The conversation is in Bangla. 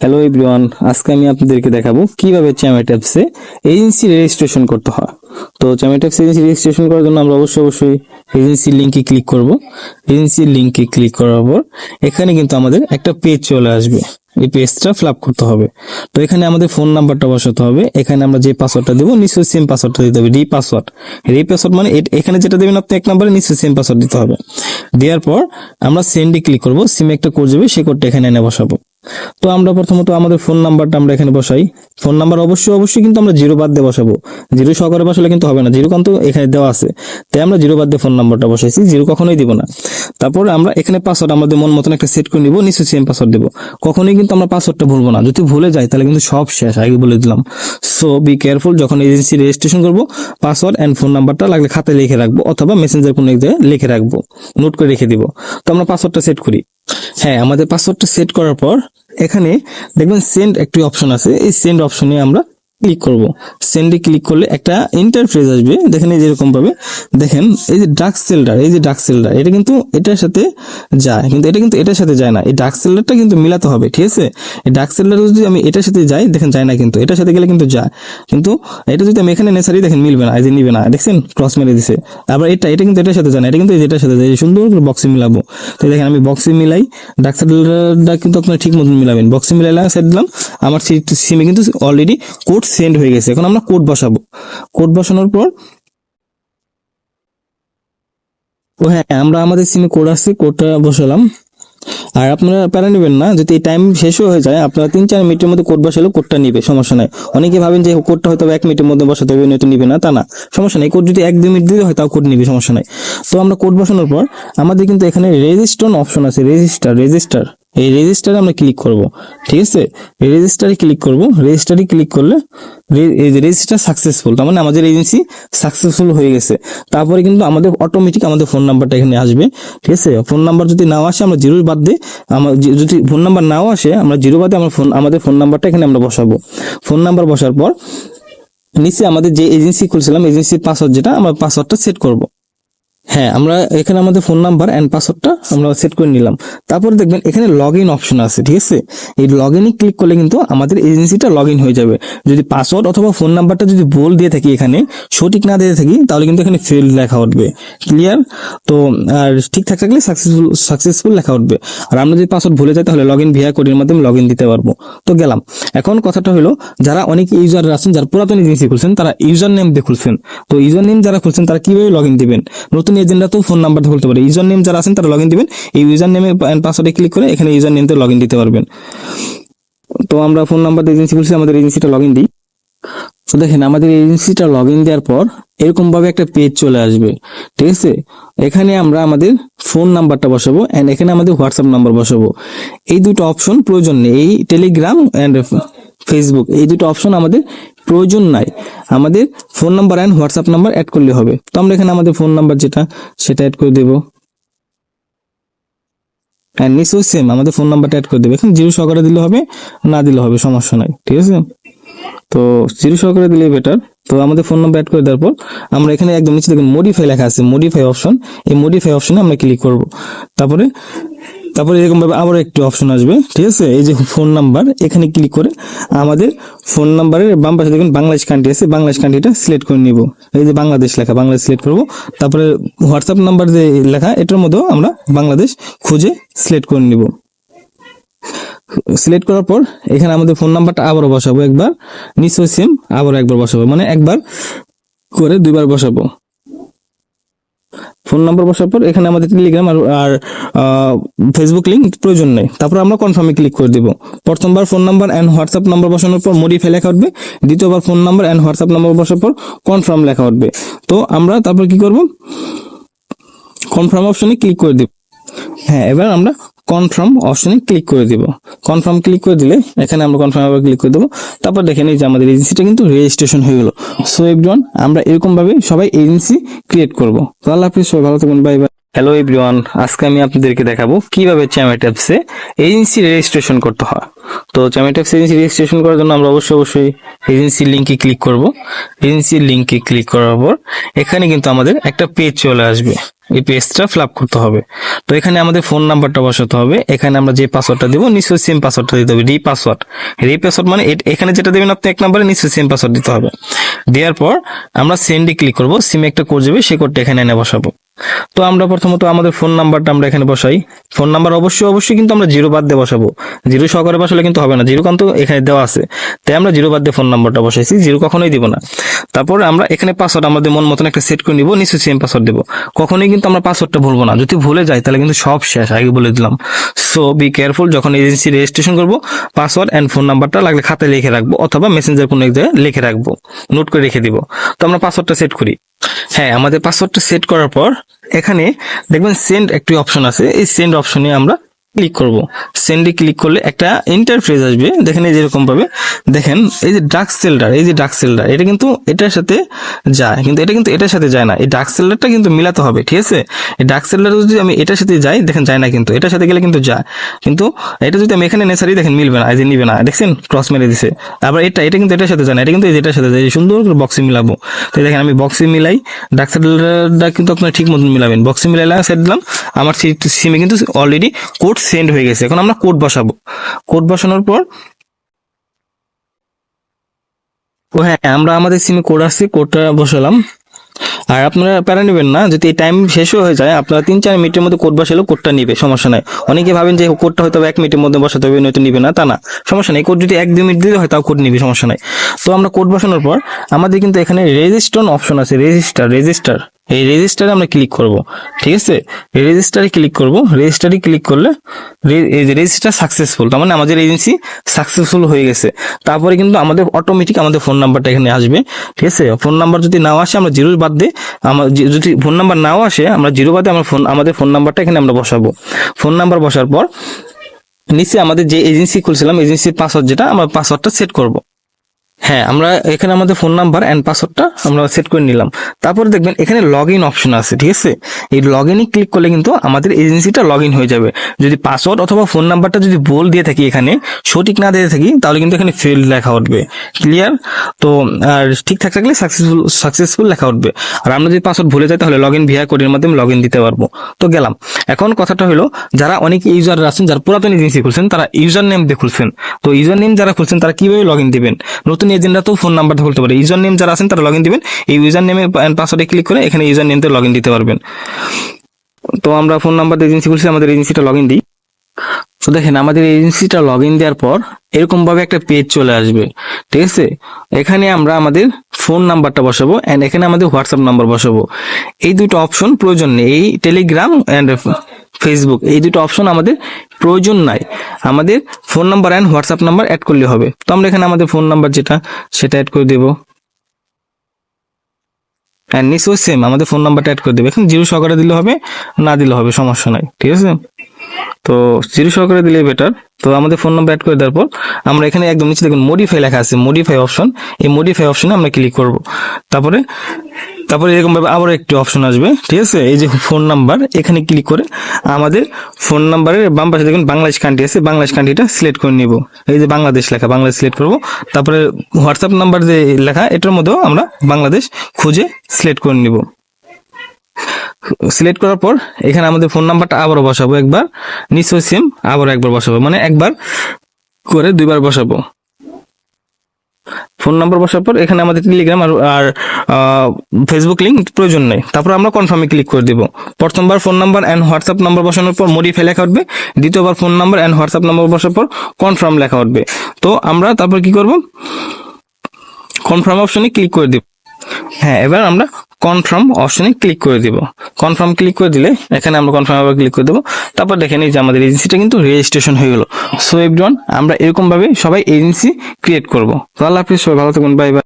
হ্যালো এভরিওয়ান, আজকে আমি আপনাদেরকে দেখাবো কিভাবে চ্যামেট অ্যাপসে এজেন্সি রেজিস্ট্রেশন করতে হয়। তো চ্যামেট অ্যাপসে এজেন্সি রেজিস্ট্রেশন করার জন্য আমরা অবশ্যই এজেন্সির লিঙ্কে ক্লিক করব। এজেন্সির লিঙ্কে ক্লিক করার পর এখানে কিন্তু আমাদের একটা পেজ চলে আসবে। এই পেজটা ফিল আপ করতে হবে। তো এখানে আমাদের ফোন নাম্বারটা বসাতে হবে। এখানে আমরা যে পাসওয়ার্ডটা দেবো নিশ্চয়ই সেম পাসওয়ার্ডটা দিতে হবে, রিপাসওয়ার্ড। রিপাসওয়ার্ড মানে এখানে যেটা দেবেন আপনি এক নম্বরে নিশ্চয়ই সেম পাসওয়ার্ড দিতে হবে। দেওয়ার পর আমরা সেন্ডে ক্লিক করব। সিমে একটা কোড যাবে, সেই কোডটা এখানে এনে বসাবো। তো আমরা প্রথমত আমাদের ফোন নাম্বারটা আমরা এখানে বসাই। ফোন নাম্বার অবশ্যই কিন্তু আমরা জিরো বাদ দিয়ে বসাবো। জিরো সহকারে বসালে কিন্তু হবে না, জিরো কিন্তু এখানে দেওয়া আছে, তাই আমরা জিরো বাদ দিয়ে ফোন নাম্বারটা বসাইছি, জিরো কখনোই দিব না। তারপরে আমরা এখানে পাসওয়ার্ড আমাদের মন মতন একটা সেট করে নিব, নিশ্চয়ই সেম পাসওয়ার্ড দেবো। কখনোই কিন্তু আমরা পাসওয়ার্ডটা ভুলবো না, যদি ভুলে যাই তাহলে কিন্তু সব শেষ, আগে বলে দিলাম। সো বি কেয়ারফুল, যখন এজেন্সি রেজিস্ট্রেশন করবো পাসওয়ার্ড এন্ড ফোন নাম্বারটা লাগলে খাতায় লিখে রাখবো অথবা মেসেঞ্জার কোনো এক জায়গায় লিখে রাখবো, নোট করে রেখে দিব। তো আমরা পাসওয়ার্ডটা সেট করি। হ্যাঁ, আমাদের পাসওয়ার্ডটা সেট করার পর এখানে দেখবেন সেন্ড একটি অপশন আছে, এই সেন্ড অপশনে আমরা ক্লিক করব। সেন্ডে ক্লিক করলে একটা ইন্টারফেস আসবে, দেখেন এই যেরকম ভাবে। দেখেন এই যে ডার্ক সেল্ডার, এই যে ডার্ক সেল্ডার, এটা কিন্তু এটার সাথে যায়, কিন্তু এটা কিন্তু এটার সাথে যায় না। এই ডার্ক সেল্ডারটা কিন্তু মিলাতে হবে, ঠিক আছে? এই ডার্ক সেল্ডার যদি আমি এটার সাথে যাই, দেখেন যায় না, কিন্তু এটার সাথে গেলে কিন্তু যায়। কিন্তু এটা যদি আমি এখানে নেসারি, দেখেন মিলবে না, এই যে নিবে না, দেখছেন ক্রস মেরে দিছে। আবার এটা কিন্তু এটার সাথে যায় না, এটা কিন্তু এটার সাথে যায়। সুন্দর করে বক্সে মিলাবো। তো দেখেন আমি বক্সে মিলাই, ডার্ক সেল্ডারটা কিন্তু আপনারা ঠিক মতন মিলাবেন। বক্সে মিলাইলাম, সেট দিলাম। আমার সিমে কিন্তু অলরেডি কোড সেন্ড হয়ে গেছে। এখন আমরা কোড বসাবো। কোড বসানোর পর হ্যাঁ, আমরা আমাদের সিমে কোড আসছে, কোডটা বসালাম। আর আপনারা প্যারা নেবেন না, যদি এই টাইম শেষ হয়ে যায়, আপনারা 3-4 মিনিটের মধ্যে কোড বসালেও কোডটা নিবে, সমস্যা নাই। অনেকে ভাবেন যে কোডটা হয়তো 1 মিনিটের মধ্যে বসাতে হবে, নয়তো নিবে না, তা না, সমস্যা নাই। কোড যদি 1-2 মিনিট দিলে হয় তাও কোড নিবে, সমস্যা নাই। তো আমরা কোড বসানোর পর আমাদের কিন্তু এখানে রেজিস্টার অপশন আছে, রেজিস্টার। এই রেজিস্টারে আমরা ক্লিক করব, ঠিক আছে? রেজিস্টারে ক্লিক করব। রেজিস্টারে ক্লিক করলে এই যে রেজিস্টার সাকসেসফুল, তার মানে আমাদের এজেন্সি সাকসেসফুল হয়ে গেছে। তারপরে কিন্তু আমাদের অটোমেটিক আমাদের ফোন নাম্বারটা এখানে আসবে, ঠিক আছে? ফোন নাম্বার যদি নাও আসে, আমরা জিরো বাদ দিয়ে, যদি ফোন নাম্বার নাও আসে, আমরা জিরো বাদে আমাদের ফোন নাম্বারটা এখানে আমরা বসাবো। ফোন নাম্বার বসার পর নিচে আমাদের যে এজেন্সি খুলছিলাম, এজেন্সির পাসওয়ার্ড যেটা, আমরা পাসওয়ার্ডটা সেট করব। হ্যাঁ, আমরা এখানে আমাদের ফোন নাম্বার এন্ড পাসওয়ার্ডটা আমরা সেট করে নিলাম। তারপর দেখবেন এখানে লগ ইন অপশন আছে, ঠিক আছে? এই লগ ইনে ক্লিক করলে কিন্তু আমাদের এজেন্সিটা লগ ইন হয়ে যাবে। যদি পাসওয়ার্ড অথবা ফোন নাম্বারটা যদি ভুল দিয়ে থাকি, এখানে সঠিক না দিয়ে থাকি, তাহলে কিন্তু এখানে ফেল লেখা উঠবে। ক্লিয়ার? তো আর ঠিকঠাক থাকলে সাকসেসফুল লেখা উঠবে। আর আমরা যদি পাসওয়ার্ড ভুলে যাই, তাহলে লগ ইন ভিআই কোডের মাধ্যমে লগ ইন দিতে পারবো। তো গেলাম। এখন কথাটা হলো, যারা অনেক ইউজার আছেন, যারা পুরাতন এজেন্সি খুলছেন, তারা ইউজার নেম দিয়ে খুলছেন। তো ইউজার নেম যারা খুলছেন, তারা কিভাবে লগ ইন দিবেন? নতুন এজেন্টরা তো ফোন নাম্বার খুলতে পারে। ইউজার নেম যারা আছেন তারা লগ ইন দিবেন। এই ইউজার নেমে পাসওয়ার্ডে ক্লিক করে এখানে ইউজার নেমতে লগ ইন দিতে পারবেন। তো আমরা ফোন নাম্বার দিয়ে এজেন্সি খুলছি, আমাদের এজেন্সিটা লগ ইন দিই। তো দেখেন আমাদের এজেন্সিটা লগ ইন দেওয়ার পর এরকম ভাবে একটা পেজ চলে আসবে, ঠিক আছে? এখানে আমরা আমাদের ফোন নাম্বারটা বসাবো এন্ড এখানে আমাদের হোয়াটসঅ্যাপ নাম্বার বসাবো। এই দুটো অপশন প্রয়োজন নেই, এই টেলিগ্রাম এন্ড ফেসবুক, এই দুটো অপশন আমাদের প্রয়োজন নাই। আমাদের phone number and WhatsApp number add করলে হবে। তো আমরা এখানে আমাদের ফোন নাম্বার যেটা, সেটা অ্যাড করে দেবো। হ্যাঁ, নিশ্চয়ই সেম আমাদের ফোন নাম্বারটা অ্যাড করে দেবে। এখন জিরো সহকারে দিলে হবে, না দিলে হবে, সমস্যা নাই, ঠিক আছে? তো জিরো সহকারে দিলে বেটার। তো আমাদের ফোন নাম্বার অ্যাড করে দেওয়ার পর আমরা এখানে একদম নিচে দেখুন মডিফাই লেখা আছে, মডিফাই অপশন। এই মডিফাই অপশনে আমরা ক্লিক করব। তারপরে তারপরে এরকম ভাবে আবার একটি অপশন আসবে, ঠিক আছে? এই যে ফোন নাম্বার, এখানে ক্লিক করে আমাদের ফোন নাম্বারের বাম পাশে দেখুন বাংলাদেশ কান্ট্রি আছে, বাংলাদেশ কান্ট্রিটা সিলেক্ট করে নিব। এই যে বাংলাদেশ লেখা, বাংলাদেশ সিলেক্ট করব। তারপরে হোয়াটসঅ্যাপ নাম্বার যে লেখা, এটার মধ্যেও আমরা বাংলাদেশ খুঁজে সিলেক্ট করে নিব। সিলেক্ট করার পর এখানে আমাদের ফোন নাম্বারটা আবারও বসাবো একবার, নিশ্চয় সেম আবার একবার বসাবো, মানে একবার করে দুইবার বসাবো। ফোন নাম্বার বসার পর এখানে আমাদের টেলিগ্রাম আর ফেসবুক লিংক প্রয়োজন নেই। তারপর আমরা কনফার্মে ক্লিক করে দিব। প্রথমবার phone number and WhatsApp number বসানোর পর মডিফাই লেখা উঠবে, দ্বিতীয়বার phone number and WhatsApp number বসার পর কনফার্ম লেখা উঠবে। তো আমরা তারপর কি করব? কনফার্ম অপশনে ক্লিক করে দিব। হ্যাঁ, এবার আমরা কনফার্ম অপশনে ক্লিক করে দিব। কনফার্ম ক্লিক করে দিলে এখানে আমরা কনফার্ম আবার ক্লিক করে দেবো। তারপর দেখেন এই যে আমাদের এজেন্সিটা কিন্তু রেজিস্ট্রেশন হয়ে গেল। সো এভরিওয়ান, আমরা এরকম ভাবে সবাই এজেন্সি ক্রিয়েট করব। তো আল্লাহ হাফেজ, সবাই ভালো থাকবেন, বাই বাই। হ্যালো এভরিওয়ান, আজকে আমি আপনাদেরকে দেখাবো কিভাবে চ্যামেট অ্যাপসে এজেন্সি রেজিস্ট্রেশন করতে হয়। তো চ্যামেট অ্যাপসে এজেন্সি রেজিস্ট্রেশন করার জন্য আমরা অবশ্যই এজেন্সির লিঙ্কে ক্লিক করব। এজেন্সির লিঙ্কে ক্লিক করার পর এখানে কিন্তু আমাদের একটা পেজ চলে আসবে। এই পেজটা ফিল আপ করতে হবে। তো এখানে আমাদের ফোন নাম্বারটা বসাতে হবে। এখানে আমরা যে পাসওয়ার্ডটা দেবো নিশ্চয়ই সেম পাসওয়ার্ডটা দিতে হবে, রিপাসওয়ার্ড। রিপাসওয়ার্ড মানে এখানে যেটা দেবেন আপনি এক নম্বরে নিশ্চয়ই সেম পাসওয়ার্ড দিতে হবে। দেওয়ার পর আমরা সেন্ডে ক্লিক করব। সিমে একটা কোড যাবে, সেই কোডটা এখানে এনে বসাবো। তো আমরা প্রথমত আমাদের ফোন নাম্বারটা আমরা এখানে বসাই। ফোন নাম্বার অবশ্যই কিন্তু আমরা জিরো বাদ দিয়ে বসাবো। জিরো সহকারে বসালে কিন্তু হবে না, জিরো কিন্তু এখানে দেওয়া আছে, তাই আমরা জিরো বাদ দিয়ে ফোন নাম্বারটা বসাইছি, জিরো কখনোই দিব না। তারপরে আমরা এখানে পাসওয়ার্ড আমাদের মন মতন একটা সেট করে নিব, নিশ্চয়ই সেম পাসওয়ার্ড দেবো। কখনোই কিন্তু আমরা পাসওয়ার্ডটা ভুলবো না, যদি ভুলে যাই তাহলে কিন্তু সব শেষ, আগে বলে দিলাম। সো বি কেয়ারফুল, যখন এজেন্সি রেজিস্ট্রেশন করবো পাসওয়ার্ড এন্ড ফোন নাম্বারটা লাগলে খাতায় লিখে রাখবো অথবা মেসেঞ্জার কোনো এক জায়গায় লিখে রাখবো, নোট করে রেখে দিব। তো আমরা পাসওয়ার্ডটা সেট করি। হ্যাঁ, আমাদের পাসওয়ার্ডটা সেট করার পর এখানে দেখবেন সেন্ড একটি অপশন আছে, এই সেন্ড অপশনে আমরা ক্লিক করব। সেন্ডে ক্লিক করলে একটা ইন্টারফেস আসবে, দেখেন এই যেরকম ভাবে। দেখেন এই যে ডার্ক সেল্ডার, এই যে ডার্ক সেল্ডার, এটা কিন্তু এটার সাথে যায়, কিন্তু এটা কিন্তু এটার সাথে যায় না। এই ডার্ক সেল্ডারটা কিন্তু মিলাতে হবে, ঠিক আছে? এই ডার্ক সেল্ডার যদি আমি এটার সাথে যাই, দেখেন যায় না, কিন্তু এটার সাথে গেলে কিন্তু যায়। কিন্তু এটা যদি আমি এখানে নেসারি, দেখেন মিলবে না, এই যে নিবে না, দেখছেন ক্রস মেরে দিছে। আবার এটা কিন্তু এটার সাথে যায় না, এটা কিন্তু এটার সাথে যায়। সুন্দর করে বক্সে মিলাবো। তো দেখেন আমি বক্সে মিলাই, ডার্ক সেল্ডারটা কিন্তু আপনারা ঠিক মতন মিলাবেন। বক্সে মিলাইলে সেট দিলাম, আমার সিমে কিন্তু অলরেডি কোড সেন্ড হয়ে গেছে। এখন আমরা কোড বসাবো। কোড বসানোর পর হ্যাঁ, আমরা আমাদের সিমে কোড আসছে, কোডটা বসালাম। আর আপনারা প্যারা নেবেন না, যদি এই টাইম শেষও হয়ে যায় আপনারা 3-4 মিনিটের মধ্যে কোড বসালেও কোডটা নিবে, সমস্যা নাই। অনেকে ভাবেন যে কোডটা হয়তো 1 মিনিটের মধ্যে বসাতে হবে নয়তো নিবে না, তা না, সমস্যা নেই। কোড যদি 1-2 মিনিট দিলে হয় তাও কোড নিবে, সমস্যা নাই। তো আমরা কোড বসানোর পর আমাদের কিন্তু এখানে রেজিস্টার অপশন আছে, রেজিস্টার। এই রেজিস্টারে আমরা ক্লিক করব, ঠিক আছে? রেজিস্টারে ক্লিক করব। রেজিস্টারে ক্লিক করলে এই যে রেজিস্টার সাকসেসফুল, তার মানে আমাদের এজেন্সি সাকসেসফুল হয়ে গেছে। তারপরে কিন্তু আমাদের অটোমেটিক আমাদের ফোন নাম্বারটা এখানে আসবে, ঠিক আছে? ফোন নাম্বার যদি নাও আসে আমরা জিরো বাদ দিয়ে, যদি ফোন নাম্বার নাও আসে আমরা জিরো বাদে আমাদের ফোন নাম্বারটা এখানে আমরা বসাবো। ফোন নাম্বার বসার পর নিচে আমাদের যে এজেন্সি খুলছিলাম এজেন্সির পাসওয়ার্ড, যেটা আমরা পাসওয়ার্ডটা সেট করব। হ্যাঁ, আমরা এখানে আমাদের ফোন নাম্বার এন্ড পাসওয়ার্ডটা আমরা সেট করে নিলাম। তারপরে দেখবেন এখানে লগ ইন অপশন আছে, ঠিক আছে? এই লগ ইনে ক্লিক করলে কিন্তু আমাদের এজেন্সিটা লগ ইন হয়ে যাবে। যদি পাসওয়ার্ড অথবা ফোন নাম্বারটা যদি ভুল দিয়ে থাকি, এখানে সঠিক না দিয়ে থাকি, তাহলে কিন্তু এখানে ফেল লেখা উঠবে, ক্লিয়ার? তো আর ঠিকঠাক থাকলে সাকসেসফুল লেখা উঠবে। আর আমরা যদি পাসওয়ার্ড ভুলে যাই তাহলে লগ ইন ভিআই কোডের মাধ্যমে লগ ইন দিতে পারবো। তো গেলাম। এখন কথাটা হলো, যারা অনেক ইউজার আছেন যারা পুরাতন এজেন্সি খুলছেন তারা ইউজার নেম দিয়ে খুলছেন। তো ইউজার নেম যারা খুলছেন তারা কিভাবে লগ ইন দিবেন? নতুন এজেন্টরা তো ফোন নাম্বার খুলতে পারে। ইউজার নেম যারা আছেন তারা লগ ইন দিবেন, এই ইউজার নেমে পাসওয়ার্ডে ক্লিক করে এখানে ইউজার নেম দিয়ে লগ ইন দিতে পারবেন। তো আমরা ফোন নাম্বার দিয়ে এজেন্সি খুলছি, আমাদের এজেন্সিটা লগ ইন দিই। তো দেখেন আমাদের এজেন্সিটা লগ ইন দেওয়ার পর এরকম ভাবে একটা পেজ চলে আসবে, ঠিক আছে? এখানে আমরা আমাদের ফোন নাম্বারটা বসাবো এন্ড এখানে আমাদের হোয়াটসঅ্যাপ নাম্বার বসাবো। এই দুটো অপশন প্রয়োজন নেই, এই টেলিগ্রাম এন্ড ফেসবুক এই দুটো অপশন আমাদের প্রয়োজন নাই। আমাদের phone number and WhatsApp number add করলে হবে। তো আমরা এখানে আমাদের ফোন নাম্বার যেটা সেটা অ্যাড করে দেবো, এন্ড নিশ্চয়ই সেম আমাদের ফোন নাম্বারটা অ্যাড করে দেবে। এখন জিরো সহকারে দিলে হবে, না দিলে হবে, সমস্যা নাই, ঠিক আছে? তো জিরো সহকারে দিলে বেটার। তো আমাদের ফোন নাম্বার অ্যাড করে দেওয়ার পর আমরা এখানে একদম নিচে দেখুন মডিফাই লেখা আছে, মডিফাই অপশন। এই মডিফাই অপশনে আমরা ক্লিক করব। তারপরে তারপরে এরকম ভাবে আবার একটি অপশন আসবে, ঠিক আছে? এই যে ফোন নাম্বার, এখানে ক্লিক করে আমাদের ফোন নাম্বারের বাম পাশে দেখুন বাংলাদেশ কান্ট্রি আছে, বাংলাদেশ কান্ট্রিটা সিলেক্ট করে নিব। এই যে বাংলাদেশ লেখা, বাংলাদেশ সিলেক্ট করব। তারপরে হোয়াটসঅ্যাপ নাম্বার যে লেখা এটার মধ্যেও আমরা বাংলাদেশ খুঁজে সিলেক্ট করে নিব। সিলেক্ট করার পর এখানে আমাদের ফোন নাম্বারটা আবারও বসাবো একবার, নিশ্চয় সেম আবার একবার বসাবো, মানে একবার করে দুইবার বসাবো। ফোন নাম্বার বসার পর এখানে আমাদের টেলিগ্রাম আর ফেসবুক লিংক প্রয়োজন নেই। তারপর আমরা কনফার্মে ক্লিক করে দিব। প্রথমবার phone number and WhatsApp number বসানোর পর মডিফাই লেখা উঠবে, দ্বিতীয়বার phone number and WhatsApp number বসার পর কনফার্ম লেখা উঠবে। তো আমরা তারপর কি করব? কনফার্ম অপশনে ক্লিক করে দিব। হ্যাঁ, এবার আমরা কনফার্ম অপশনে ক্লিক করে দিব। কনফার্ম ক্লিক করে দিলে এখানে আমরা কনফার্ম আবার ক্লিক করে দেবো। তারপর দেখেন এই যে আমাদের এজেন্সিটা কিন্তু রেজিস্ট্রেশন হয়ে গেল। সো এভরিওয়ান, আমরা এরকম ভাবে সবাই এজেন্সি ক্রিয়েট করবো। তো আল্লাহ হাফিজ, সবাই ভালো থাকুন, বাই বাই।